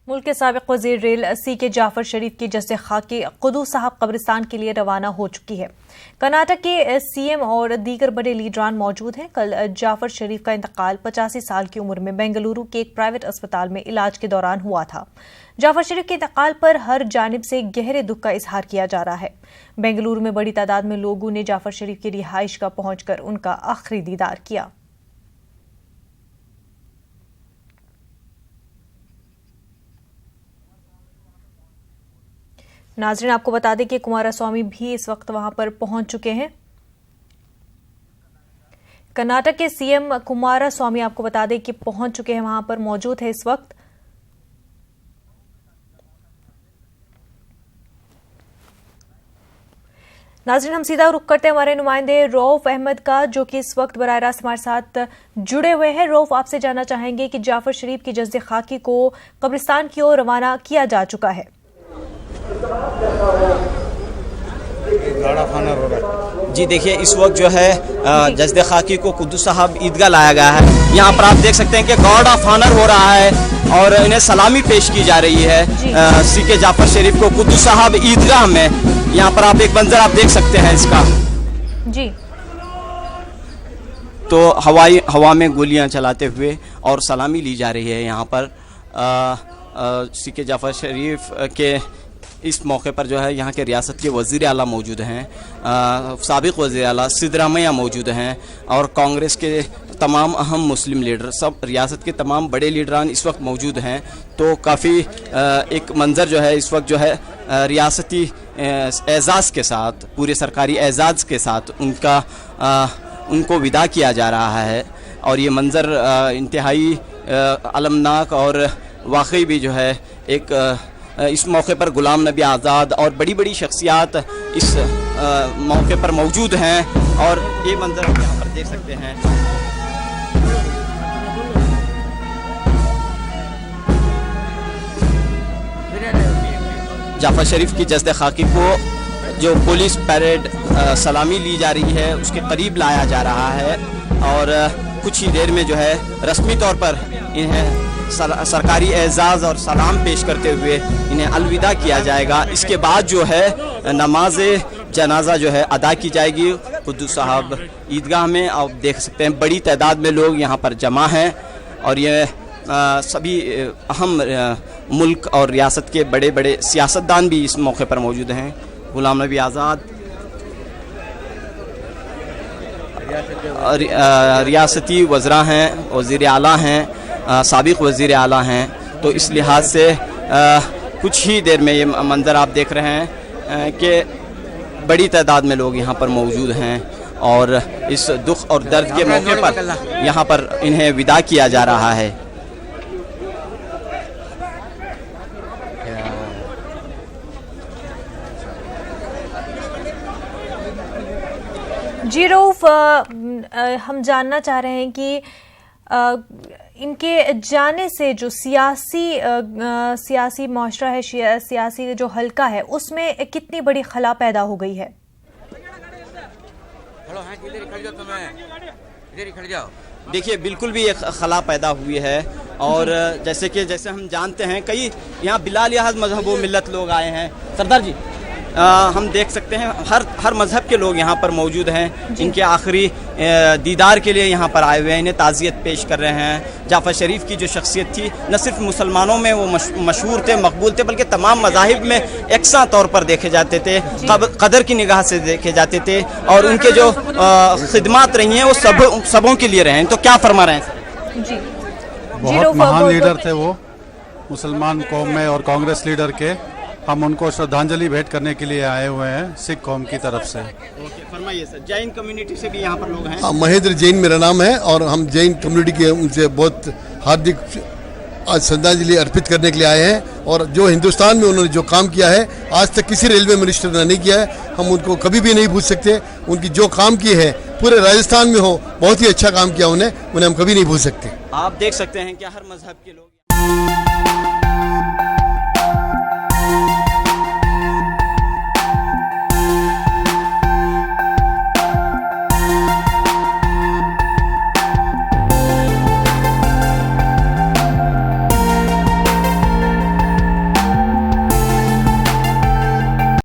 मुल्क के साबिक वज़ीर रेल CK जाफर शरीफ की जस्द खाकी कुद्दूस साहब कब्रिस्तान के लिए रवाना हो चुकी है। कर्नाटक के CM और दीगर बड़े लीडरान मौजूद हैं। कल जाफर शरीफ का इंतकाल 85 साल की उम्र में बेंगलुरु के एक प्राइवेट अस्पताल में इलाज के दौरान हुआ था। जाफर शरीफ के इंतकाल पर हर जानिब से गहरे दुख का इजहार किया जा रहा है। बेंगलुरु में बड़ी तादाद में लोगों ने जाफर शरीफ की रिहाइश का पहुंचकर उनका आखिरी दीदार किया। नाज़रीन, आपको बता दें कि कुमारस्वामी भी इस वक्त वहां पर पहुंच चुके हैं। कर्नाटक के CM कुमारस्वामी आपको बता दें कि पहुंच चुके हैं, वहां पर मौजूद है इस वक्त। नाज़रीन, हम सीधा रुख करते हैं हमारे नुमाइंदे रऊफ अहमद का, जो कि इस वक्त बराह रास्त हमारे साथ जुड़े हुए हैं। रऊफ, आपसे जानना चाहेंगे कि जाफर शरीफ की जस्द खाकी को कब्रिस्तान की ओर रवाना किया जा चुका है। जी देखिए, इस वक्त जो है जस्द खाकी को कुद्दूस साहब ईदगाह लाया गया है। यहाँ पर आप देख सकते हैं कि गार्ड ऑफ ऑनर हो रहा है और इन्हें सलामी पेश की जा रही है CK जाफर शरीफ को कुद्दूस साहब ईदगाह में। यहाँ पर आप एक मंजर आप देख सकते हैं इसका जी। तो हवा में गोलियां चलाते हुए और सलामी ली जा रही है। यहाँ पर CK जाफर शरीफ के इस मौके पर जो है यहाँ के रियासत के वज़ीर आला मौजूद हैं, साबिक़ वज़ीर आला सिद्धरामैया मौजूद हैं और कांग्रेस के तमाम अहम मुस्लिम लीडर, सब रियासत के तमाम बड़े लीडरान इस वक्त मौजूद हैं। तो काफ़ी एक मंज़र जो है इस वक्त जो है रियासती एज़ाज़ के साथ, पूरे सरकारी एज़ाज़ के साथ उनको विदा किया जा रहा है। और ये मंज़र इंतहाई अलमनाक और वाकई भी जो है एक इस मौके पर गुलाम नबी आज़ाद और बड़ी बड़ी शख्सियात इस मौके पर मौजूद हैं और ये मंजर हम यहाँ पर देख सकते हैं। जाफर शरीफ की जस्द खाकी को जो पुलिस परेड सलामी ली जा रही है उसके करीब लाया जा रहा है और कुछ ही देर में जो है रस्मी तौर पर इन्हें सरकारी एजाज़ और सलाम पेश करते हुए इन्हें अलविदा किया जाएगा। इसके बाद जो है नमाज जनाजा जो है अदा की जाएगी कुद्दूस साहब ईदगाह में। आप देख सकते हैं बड़ी तादाद में लोग यहाँ पर जमा हैं और ये सभी अहम मुल्क और रियासत के बड़े बड़े सियासतदान भी इस मौके पर मौजूद हैं। गुलाम नबी आज़ाद रियासती वज़रा हैं, वज़ीर आला हैं, साबिक़ वज़ीर आला हैं। तो इस लिहाज से कुछ ही देर में ये मंज़र आप देख रहे हैं कि बड़ी तादाद में लोग यहाँ पर मौजूद हैं और इस दुख और दर्द के मौके पर यहाँ पर इन्हें विदा किया जा रहा है। जी रऊफ, हम जानना चाह रहे हैं कि इनके जाने से जो सियासी माशरा है, सियासी जो हल्का है, उसमें कितनी बड़ी खला पैदा हो गई है? देखिए, बिल्कुल भी एक खला पैदा हुई है और जैसे हम जानते हैं कई यहाँ बिला लिहाज मजहब व मिल्लत लोग आए हैं। सरदार जी, हम देख सकते हैं हर मज़हब के लोग यहाँ पर मौजूद हैं। इनके आखिरी दीदार के लिए यहाँ पर आए हुए हैं, इन्हें ताज़ियत पेश कर रहे हैं। जाफर शरीफ की जो शख्सियत थी न सिर्फ मुसलमानों में वो मशहूर थे, मकबूल थे, बल्कि तमाम मज़ाहिब में एकसा तौर पर देखे जाते थे, कदर की निगाह से देखे जाते थे और उनके जो खिदमात रही हैं वो सबों के लिए रहे हैं। तो क्या फरमा रहे हैं सर? जी, बहुत महान लीडर थे वो मुसलमान कौम में और कांग्रेस लीडर के। हम उनको श्रद्धांजलि भेंट करने के लिए आए हुए हैं सिख कौम की तरफ से। फरमाइए सर। जैन कम्युनिटी से भी यहाँ पर लोग हैं? हाँ, महेंद्र जैन मेरा नाम है और हम जैन कम्युनिटी के उनसे बहुत हार्दिक आज श्रद्धांजलि अर्पित करने के लिए आए हैं। और जो हिंदुस्तान में उन्होंने जो काम किया है आज तक किसी रेलवे मिनिस्टर ने नहीं किया है, हम उनको कभी भी नहीं भूल सकते। उनकी जो काम की है पूरे राजस्थान में हो, बहुत ही अच्छा काम किया उन्हें हम कभी नहीं भूल सकते। आप देख सकते हैं कि हर मजहब के लोग